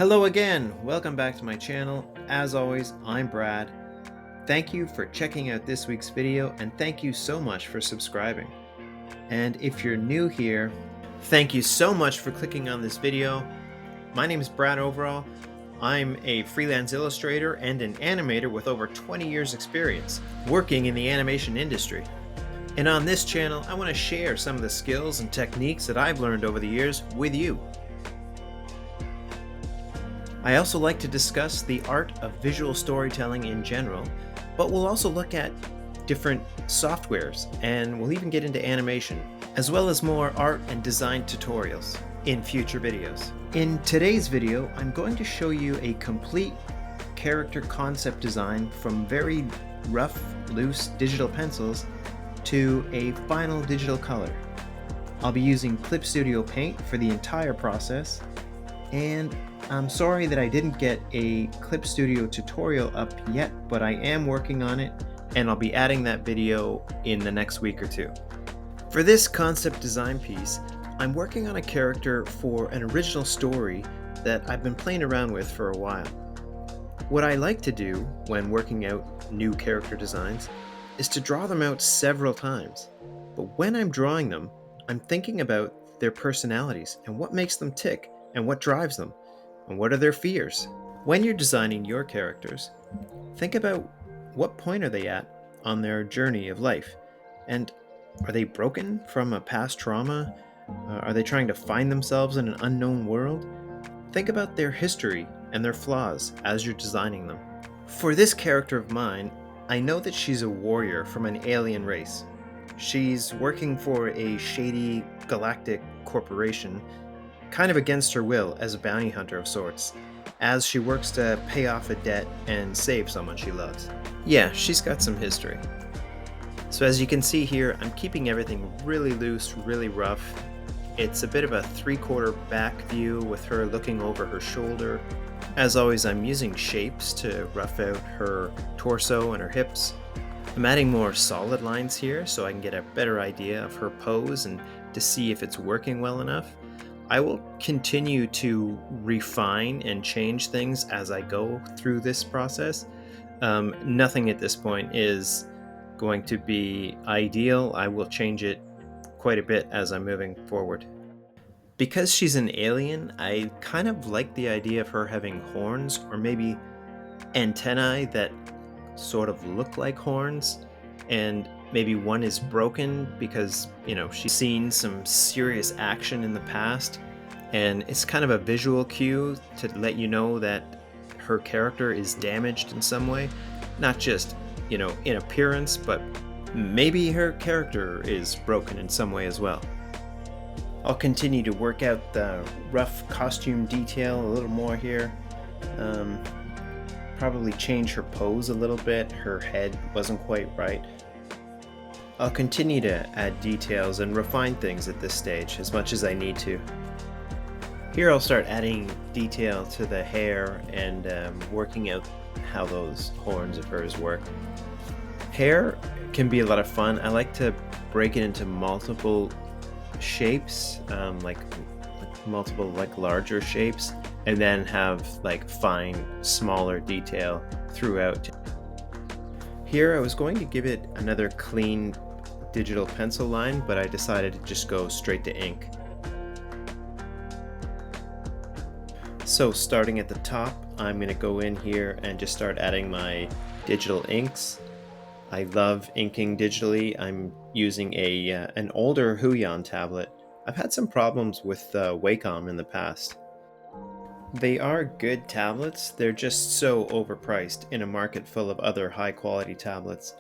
Hello again, welcome back to my channel. As always, I'm Brad. Thank you for checking out this week's video and thank you so much for subscribing. And if you're new here, thank you so much for clicking on this video. My name is Brad Overall. I'm a freelance illustrator and an animator with over 20 years experience working in the animation industry. And on this channel, I want to share some of the skills and techniques that I've learned over the years with you. I also like to discuss the art of visual storytelling in general, but we'll also look at different softwares and we'll even get into animation, as well as more art and design tutorials in future videos. In today's video, I'm going to show you a complete character concept design from very rough, loose digital pencils to a final digital color. I'll be using Clip Studio Paint for the entire process, and I'm sorry that I didn't get a Clip Studio tutorial up yet, but I am working on it and I'll be adding that video in the next week or two. For this concept design piece, I'm working on a character for an original story that I've been playing around with for a while. What I like to do when working out new character designs is to draw them out several times, but when I'm drawing them, I'm thinking about their personalities and what makes them tick and what drives them. And what are their fears? When you're designing your characters, think about what point are they at on their journey of life? And are they broken from a past trauma? Are they trying to find themselves in an unknown world? Think about their history and their flaws as you're designing them. For this character of mine, I know that she's a warrior from an alien race. She's working for a shady galactic corporation, kind of against her will as a bounty hunter of sorts, as she works to pay off a debt and save someone she loves. Yeah, she's got some history. So as you can see here, I'm keeping everything really loose, really rough. It's a bit of a 3/4 back view with her looking over her shoulder. As always, I'm using shapes to rough out her torso and her hips. I'm adding more solid lines here so I can get a better idea of her pose and to see if it's working well enough. I will continue to refine and change things as I go through this process. Nothing at this point is going to be ideal. I will change it quite a bit as I'm moving forward. Because she's an alien, I kind of like the idea of her having horns or maybe antennae that sort of look like horns, and maybe one is broken because, she's seen some serious action in the past, and it's kind of a visual cue to let you know that her character is damaged in some way, not just, in appearance, but maybe her character is broken in some way as well. I'll continue to work out the rough costume detail a little more here. Probably change her pose a little bit. Her head wasn't quite right. I'll continue to add details and refine things at this stage as much as I need to. Here I'll start adding detail to the hair and working out how those horns of hers work. Hair can be a lot of fun. I like to break it into multiple shapes, like multiple larger shapes, and then have fine smaller detail throughout. Here I was going to give it another clean digital pencil line, but I decided to just go straight to ink. So starting at the top, I'm going to go in here and just start adding my digital inks. I love inking digitally. I'm using an older Huion tablet. I've had some problems with Wacom in the past. They are good tablets, they're just so overpriced in a market full of other high quality tablets.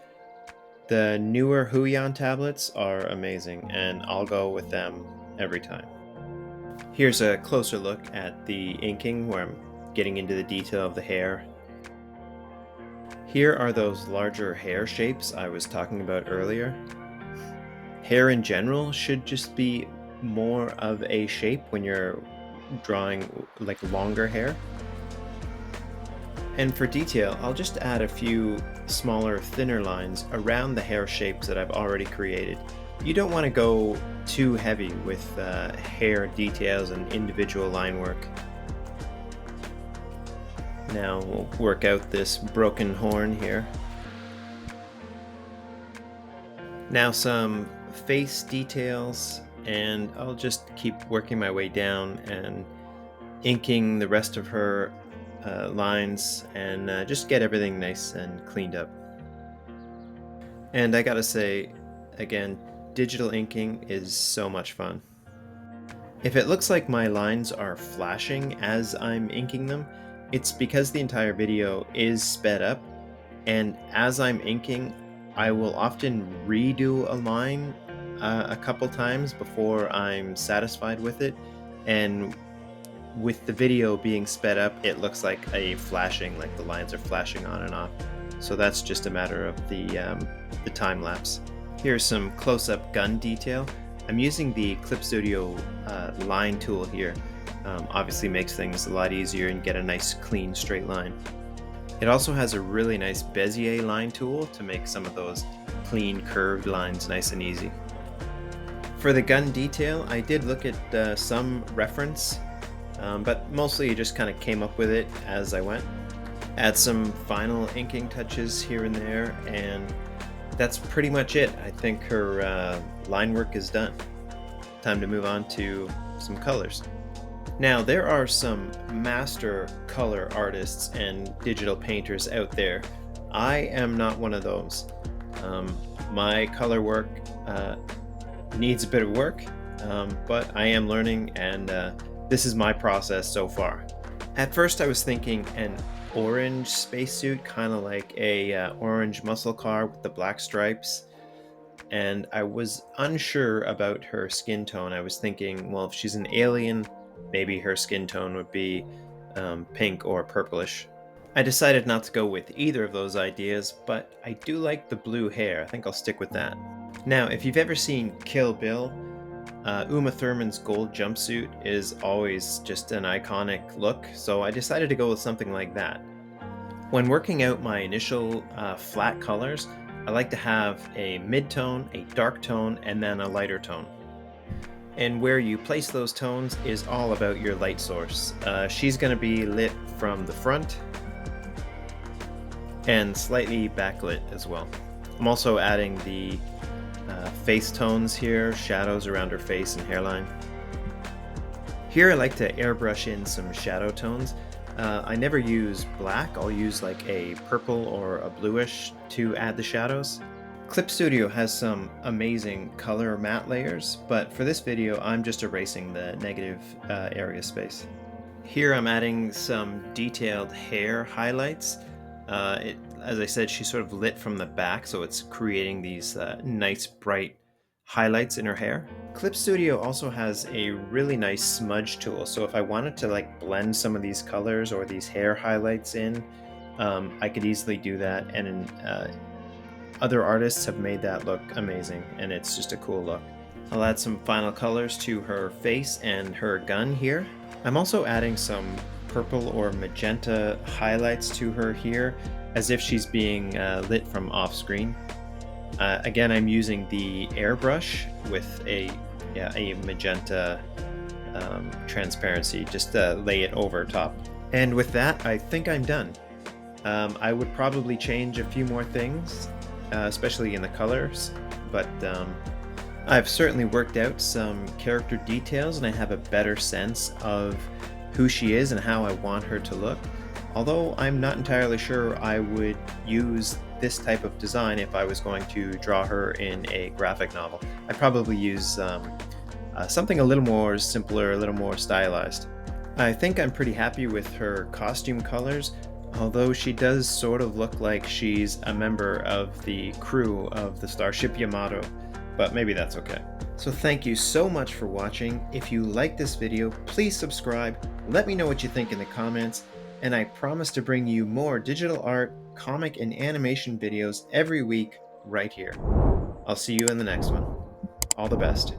The newer Huion tablets are amazing, and I'll go with them every time. Here's a closer look at the inking where I'm getting into the detail of the hair. Here are those larger hair shapes I was talking about earlier. Hair in general should just be more of a shape when you're drawing longer hair. And for detail, I'll just add a few smaller, thinner lines around the hair shapes that I've already created. You don't want to go too heavy with hair details and individual line work. Now we'll work out this broken horn here. Now some face details, and I'll just keep working my way down and inking the rest of her lines and just get everything nice and cleaned up. And I gotta say, again, digital inking is so much fun. If it looks like my lines are flashing as I'm inking them, it's because the entire video is sped up, and as I'm inking, I will often redo a line a couple times before I'm satisfied with it, and with the video being sped up, it looks like like the lines are flashing on and off. So that's just a matter of the time lapse. Here's some close-up gun detail. I'm using the Clip Studio line tool here. Obviously makes things a lot easier and get a nice clean straight line. It also has a really nice Bezier line tool to make some of those clean curved lines nice and easy. For the gun detail, I did look at some reference, but mostly I just kind of came up with it as I went. Add some final inking touches here and there, and that's pretty much it. I think her line work is done. Time to move on to some colors. Now, there are some master color artists and digital painters out there. I am not one of those. My color work needs a bit of work, but I am learning, and this is my process so far. At first I was thinking an orange spacesuit, kind of like a orange muscle car with the black stripes, and I was unsure about her skin tone. I was thinking, well, if she's an alien, maybe her skin tone would be pink or purplish. I decided not to go with either of those ideas, but I do like the blue hair. I think I'll stick with that. Now, if you've ever seen Kill Bill, Uma Thurman's gold jumpsuit is always just an iconic look, so I decided to go with something like that. When working out my initial flat colors, I like to have a mid-tone, a dark tone, and then a lighter tone. And where you place those tones is all about your light source. She's going to be lit from the front and slightly backlit as well. I'm also adding the face tones here, shadows around her face and hairline. Here I like to airbrush in some shadow tones. I never use black, I'll use like a purple or a bluish to add the shadows. Clip Studio has some amazing color matte layers, but for this video I'm just erasing the negative area space. Here I'm adding some detailed hair highlights. As I said, she's sort of lit from the back, so it's creating these nice bright highlights in her hair. Clip Studio also has a really nice smudge tool, so if I wanted to like blend some of these colors or these hair highlights in, I could easily do that, and other artists have made that look amazing, and it's just a cool look. I'll add some final colors to her face and her gun here. I'm also adding some purple or magenta highlights to her here, as if she's being lit from off screen. Again, I'm using the airbrush with a magenta transparency, just to lay it over top. And with that, I think I'm done. I would probably change a few more things, especially in the colors, but I've certainly worked out some character details, and I have a better sense of who she is and how I want her to look. Although I'm not entirely sure I would use this type of design if I was going to draw her in a graphic novel. I'd probably use something a little more simpler, a little more stylized. I think I'm pretty happy with her costume colors, although she does sort of look like she's a member of the crew of the Starship Yamato, but maybe that's okay. So thank you so much for watching. If you like this video, please subscribe, let me know what you think in the comments, and I promise to bring you more digital art, comic, and animation videos every week right here. I'll see you in the next one. All the best.